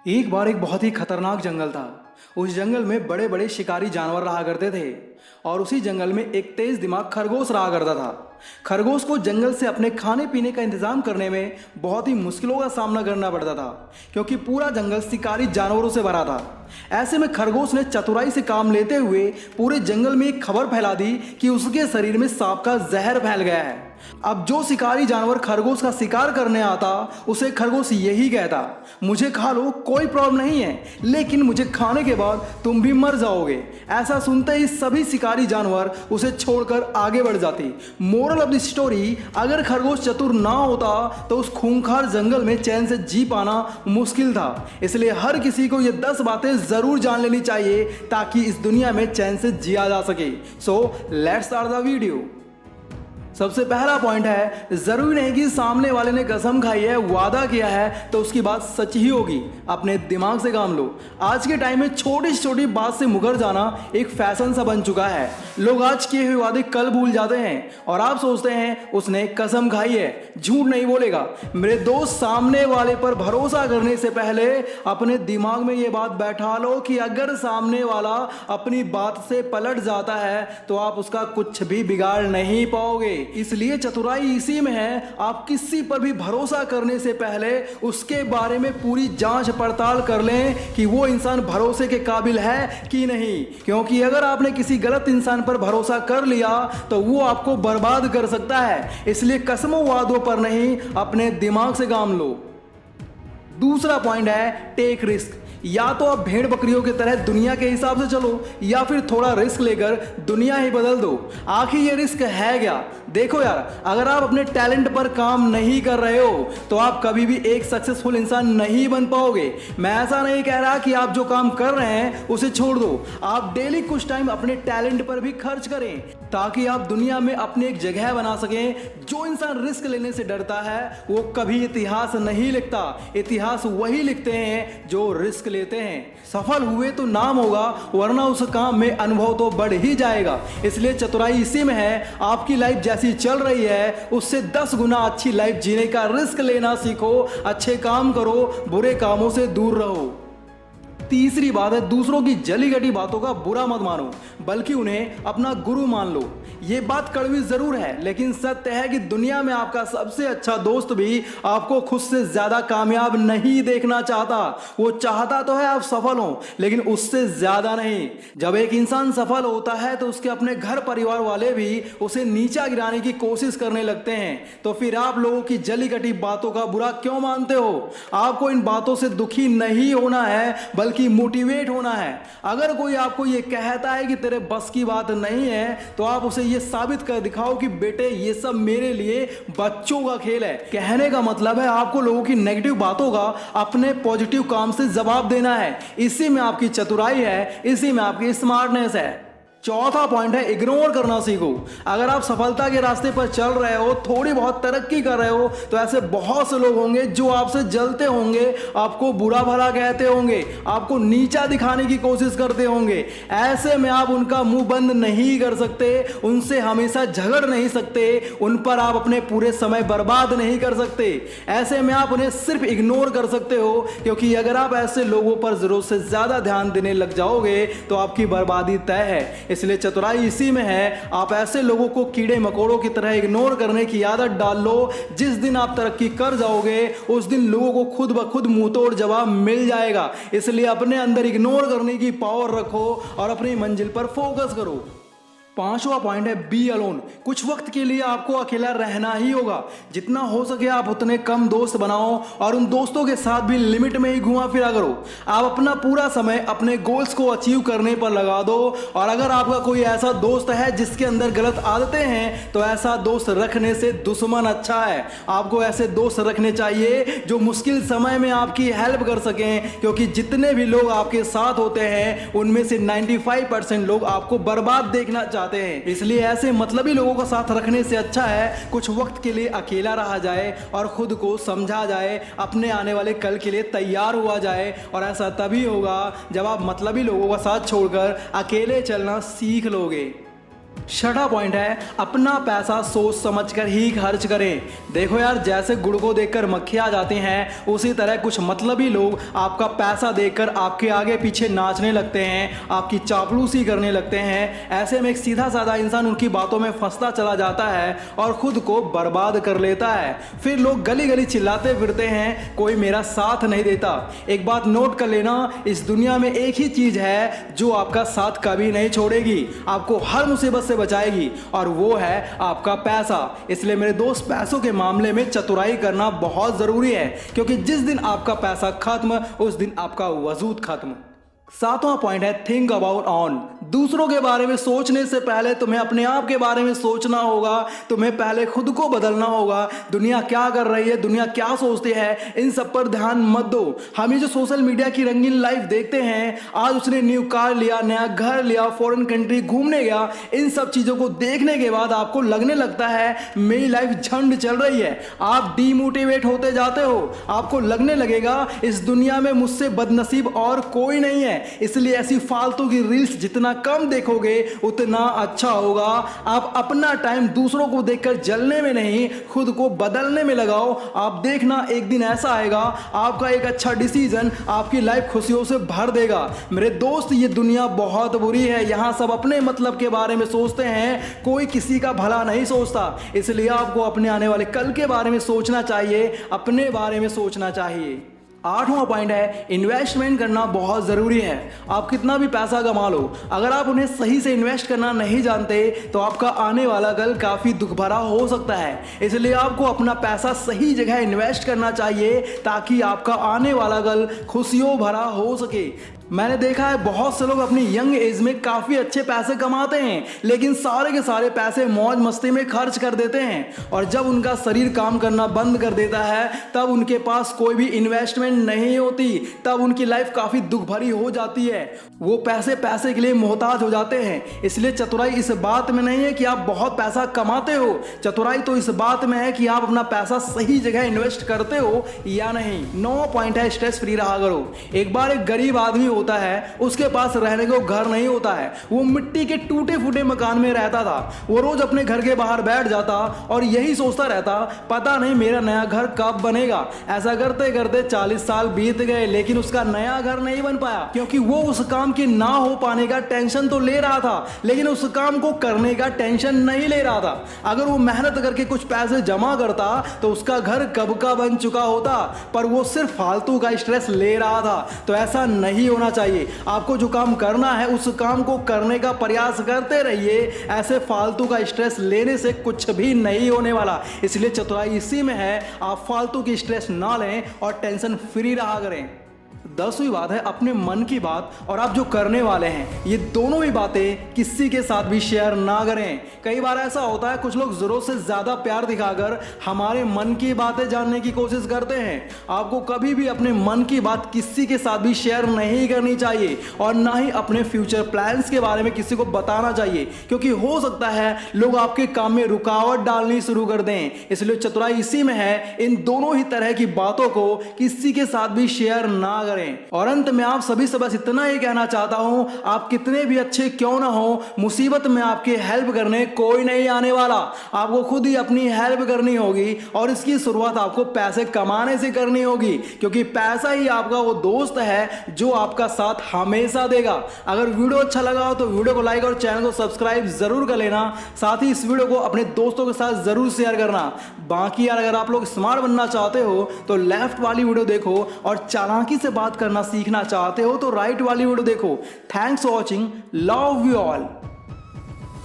एक बार एक बहुत ही खतरनाक जंगल था। उस जंगल में बड़े बड़े शिकारी जानवर रहा करते थे और उसी जंगल में एक तेज दिमाग खरगोश रहा करता था। खरगोश को जंगल से अपने खाने पीने का इंतजाम करने में बहुत ही मुश्किलों का सामना करना पड़ता था, क्योंकि पूरा जंगल शिकारी जानवरों से भरा था। ऐसे में खरगोश ने चतुराई से काम लेते हुए पूरे जंगल में एक खबर फैला दी कि उसके शरीर में सांप का जहर फैल गया है। अब जो शिकारी जानवर खरगोश का शिकार करने आता उसे खरगोश यही कहता, मुझे खा लो, कोई प्रॉब्लम नहीं है, लेकिन मुझे खाने के बाद तुम भी मर जाओगे। ऐसा सुनते ही सभी शिकारी जानवर उसे छोड़कर आगे बढ़ जाते। मोरल ऑफ द स्टोरी, अगर खरगोश चतुर ना होता तो उस खूंखार जंगल में चैन से जी पाना मुश्किल था। इसलिए हर किसी को ये 10 बातें जरूर जान लेनी चाहिए ताकि इस दुनिया में चैन से जिया जा सके। So let's start the video. सबसे पहला पॉइंट है, जरूरी नहीं कि सामने वाले ने कसम खाई है, वादा किया है तो उसकी बात सच ही होगी। अपने दिमाग से काम लो। आज के टाइम में छोटी से छोटी बात से मुकर जाना एक फैशन सा बन चुका है। लोग आज किए हुए वादे कल भूल जाते हैं और आप सोचते हैं उसने कसम खाई है, झूठ नहीं बोलेगा। मेरे दोस्त, सामने वाले पर भरोसा करने से पहले अपने दिमाग में ये बात बैठा लो कि अगर सामने वाला अपनी बात से पलट जाता है तो आप उसका कुछ भी बिगाड़ नहीं पाओगे। इसलिए चतुराई इसी में है, आप किसी पर भी भरोसा करने से पहले उसके बारे में पूरी जांच पड़ताल कर लें कि वो इंसान भरोसे के काबिल है कि नहीं, क्योंकि अगर आपने किसी गलत इंसान पर भरोसा कर लिया तो वो आपको बर्बाद कर सकता है। इसलिए कसमों वादों पर नहीं, अपने दिमाग से काम लो। दूसरा पॉइंट है, टेक रिस्क। या तो आप भेड़ बकरियों की तरह दुनिया के हिसाब से चलो या फिर थोड़ा रिस्क लेकर दुनिया ही बदल दो। आखिर ये रिस्क है क्या? देखो यार, अगर आप अपने टैलेंट पर काम नहीं कर रहे हो तो आप कभी भी एक सक्सेसफुल इंसान नहीं बन पाओगे। मैं ऐसा नहीं कह रहा कि आप जो काम कर रहे हैं उसे छोड़ दो। आप डेली कुछ टाइम अपने टैलेंट पर भी खर्च करें ताकि आप दुनिया में अपनी एक जगह बना सकें। जो इंसान रिस्क लेने से डरता है वो कभी इतिहास नहीं लिखता। इतिहास वही लिखते हैं जो रिस्क लेते हैं। सफल हुए तो नाम होगा, वरना उस काम में अनुभव तो बढ़ ही जाएगा। इसलिए चतुराई इसी में है, आपकी लाइफ जैसी चल रही है उससे 10 गुना अच्छी लाइफ जीने का रिस्क लेना सीखो। अच्छे काम करो, बुरे कामों से दूर रहो। तीसरी बात है, दूसरों की जली घटी बातों का बुरा मत मानो, बल्कि उन्हें अपना गुरु मान लो। ये बात कड़वी जरूर है, लेकिन सत्य है कि दुनिया में आपका सबसे अच्छा दोस्त भी आपको खुद से ज्यादा कामयाब नहीं देखना चाहता। वो चाहता तो है आप सफल हो, लेकिन उससे ज्यादा नहीं। जब एक इंसान सफल होता है तो उसके अपने घर परिवार वाले भी उसे नीचा गिराने की कोशिश करने लगते हैं। तो फिर आप लोगों की जली घटी बातों का बुरा क्यों मानते हो? आपको इन बातों से दुखी नहीं होना है, बल्कि मोटिवेट होना है। अगर कोई आपको यह कहता है कि तेरे बस की बात नहीं है तो आप उसे यह साबित कर दिखाओ कि बेटे ये सब मेरे लिए बच्चों का खेल है। कहने का मतलब है आपको लोगों की नेगेटिव बातों का अपने पॉजिटिव काम से जवाब देना है। इसी में आपकी चतुराई है, इसी में आपकी स्मार्टनेस है। चौथा पॉइंट है, इग्नोर करना सीखो। अगर आप सफलता के रास्ते पर चल रहे हो, थोड़ी बहुत तरक्की कर रहे हो, तो ऐसे बहुत से लोग होंगे जो आपसे जलते होंगे, आपको बुरा भला कहते होंगे, आपको नीचा दिखाने की कोशिश करते होंगे। ऐसे में आप उनका मुंह बंद नहीं कर सकते, उनसे हमेशा झगड़ नहीं सकते, उन पर आप अपने पूरे समय बर्बाद नहीं कर सकते। ऐसे में आप उन्हें सिर्फ इग्नोर कर सकते हो, क्योंकि अगर आप ऐसे लोगों पर जरूरत से ज्यादा ध्यान देने लग जाओगे तो आपकी बर्बादी तय है। इसलिए चतुराई इसी में है, आप ऐसे लोगों को कीड़े मकोड़ों की तरह इग्नोर करने की आदत डाल लो। जिस दिन आप तरक्की कर जाओगे उस दिन लोगों को खुद ब खुद मुंह तोड़ जवाब मिल जाएगा। इसलिए अपने अंदर इग्नोर करने की पावर रखो और अपनी मंजिल पर फोकस करो। पांचवा पॉइंट है, बी अलोन। कुछ वक्त के लिए आपको अकेला रहना ही होगा। जितना हो सके आप उतने कम दोस्त बनाओ और उन दोस्तों के साथ भी लिमिट में ही घुमा फिरा करो। आप अपना पूरा समय अपने गोल्स को अचीव करने पर लगा दो। और अगर आपका कोई ऐसा दोस्त है जिसके अंदर गलत आदतें हैं तो ऐसा दोस्त रखने से दुश्मन अच्छा है। आपको ऐसे दोस्त रखने चाहिए जो मुश्किल समय में आपकी हेल्प कर सकें, क्योंकि जितने भी लोग आपके साथ होते हैं उनमें से 95% लोग आपको बर्बाद देखना चाहते हैं। इसलिए ऐसे मतलबी लोगों का साथ रखने से अच्छा है कुछ वक्त के लिए अकेला रहा जाए और खुद को समझा जाए, अपने आने वाले कल के लिए तैयार हुआ जाए। और ऐसा तभी होगा जब आप मतलबी लोगों का साथ छोड़कर अकेले चलना सीख लोगे। छठा पॉइंट है अपना पैसा सोच समझकर ही खर्च करें। देखो यार, जैसे गुड़ को देखकर मक्खियाँ आ जाती हैं, उसी तरह कुछ मतलबी लोग आपका पैसा देखकर आपके आगे पीछे नाचने लगते हैं, आपकी चापलूसी करने लगते हैं। ऐसे में एक सीधा साधा इंसान उनकी बातों में फंसता चला जाता है और खुद को बर्बाद कर लेता है। फिर लोग गली गली चिल्लाते फिरते हैं, कोई मेरा साथ नहीं देता। एक बात नोट कर लेना, इस दुनिया में एक ही चीज है जो आपका साथ कभी नहीं छोड़ेगी, आपको हर मुसीबत से बचाएगी, और वो है आपका पैसा। इसलिए मेरे दोस्त, पैसों के मामले में चतुराई करना बहुत जरूरी है, क्योंकि जिस दिन आपका पैसा खत्म, उस दिन आपका वजूद खत्म। सातवां पॉइंट है थिंक अबाउट ऑन। दूसरों के बारे में सोचने से पहले तुम्हें अपने आप के बारे में सोचना होगा। तुम्हें पहले खुद को बदलना होगा। दुनिया क्या कर रही है, दुनिया क्या सोचती है, इन सब पर ध्यान मत दो। हम ये जो सोशल मीडिया की रंगीन लाइफ देखते हैं, आज उसने न्यू कार लिया, नया घर लिया, फॉरेन कंट्री घूमने गया, इन सब चीजों को देखने के बाद आपको लगने लगता है मेरी लाइफ झंड चल रही है। आप डीमोटिवेट होते जाते हो। आपको लगने लगेगा इस दुनिया में मुझसे बदनसीब और कोई नहीं है। इसलिए ऐसी फालतू की रील्स जितना कम देखोगे उतना अच्छा होगा। आप अपना टाइम दूसरों को देखकर जलने में नहीं, खुद को बदलने में लगाओ। आप देखना एक दिन ऐसा आएगा, आपका एक अच्छा डिसीजन आपकी लाइफ खुशियों से भर देगा। मेरे दोस्त, ये दुनिया बहुत बुरी है। यहां सब अपने मतलब के बारे में सोचते हैं, कोई किसी का भला नहीं सोचता। इसलिए आपको अपने आने वाले कल के बारे में सोचना चाहिए, अपने बारे में सोचना चाहिए। आठवां पॉइंट है इन्वेस्टमेंट करना बहुत ज़रूरी है। आप कितना भी पैसा कमा लो, अगर आप उन्हें सही से इन्वेस्ट करना नहीं जानते तो आपका आने वाला कल काफ़ी दुख भरा हो सकता है। इसलिए आपको अपना पैसा सही जगह इन्वेस्ट करना चाहिए, ताकि आपका आने वाला कल खुशियों भरा हो सके। मैंने देखा है बहुत से लोग अपनी यंग एज में काफ़ी अच्छे पैसे कमाते हैं, लेकिन सारे के सारे पैसे मौज मस्ती में खर्च कर देते हैं, और जब उनका शरीर काम करना बंद कर देता है तब उनके पास कोई भी इन्वेस्टमेंट नहीं होती। तब उनकी लाइफ काफ़ी दुख भरी हो जाती है। वो पैसे के लिए मोहताज हो जाते हैं। इसलिए चतुराई इस बात में नहीं है कि आप बहुत पैसा कमाते हो, चतुराई तो इस बात में है कि आप अपना पैसा सही जगह इन्वेस्ट करते हो या नहीं। 9 पॉइंट है स्ट्रेस फ्री रहा करो। एक बार एक गरीब आदमी होता है, उसके पास रहने को घर नहीं होता है। वो मिट्टी के टूटे फूटे मकान में रहता था। वो रोज अपने घर के बाहर बैठ जाता और यही सोचता रहता, पता नहीं मेरा नया घर कब बनेगा। ऐसा करते करते 40 साल बीत गए, लेकिन उसका नया घर नहीं बन पाया, क्योंकि वो उस काम के ना हो पाने का टेंशन तो ले रहा था, लेकिन उस काम को करने का टेंशन नहीं ले रहा था। अगर वो मेहनत करके कुछ पैसे जमा करता तो उसका घर कब का बन चुका होता, पर वो सिर्फ फालतू का स्ट्रेस ले रहा था। तो ऐसा नहीं होना चाहिए। आपको जो काम करना है उस काम को करने का प्रयास करते रहिए। ऐसे फालतू का स्ट्रेस लेने से कुछ भी नहीं होने वाला। इसलिए चतुराई इसी में है, आप फालतू की स्ट्रेस ना लें और टेंशन फ्री रहा करें। 10वीं बात है अपने मन की बात और आप जो करने वाले हैं, ये दोनों ही बातें किसी के साथ भी शेयर ना करें। कई बार ऐसा होता है, कुछ लोग जरूरत से ज़्यादा प्यार दिखाकर हमारे मन की बातें जानने की कोशिश करते हैं। आपको कभी भी अपने मन की बात किसी के साथ भी शेयर नहीं करनी चाहिए, और ना ही अपने फ्यूचर प्लान्स के बारे में किसी को बताना चाहिए, क्योंकि हो सकता है लोग आपके काम में रुकावट डालनी शुरू कर दें। इसलिए चतुराई इसी में है, इन दोनों ही तरह की बातों को किसी के साथ भी शेयर ना करें। और अंत में आप सभी से बस इतना ही कहना चाहता हूं, आप कितने भी अच्छे क्यों ना हो, मुसीबत में आपकी हेल्प करने कोई नहीं आने वाला। आपको खुद ही अपनी हेल्प करनी होगी, और इसकी शुरुआत आपको पैसे कमाने से करनी होगी, क्योंकि पैसा ही आपका वो दोस्त है जो आपका साथ हमेशा देगा। अगर वीडियो अच्छा लगा हो तो वीडियो को लाइक और चैनल को सब्सक्राइब जरूर कर लेना। साथ ही इस वीडियो को अपने दोस्तों के साथ जरूर शेयर करना। बाकी यार, अगर आप लोग स्मार्ट बनना चाहते हो तो लेफ्ट वाली वीडियो देखो, और चालाकी से बात करना सीखना चाहते हो तो राइट वाली वीडियो देखो। Thanks for watching, love you all.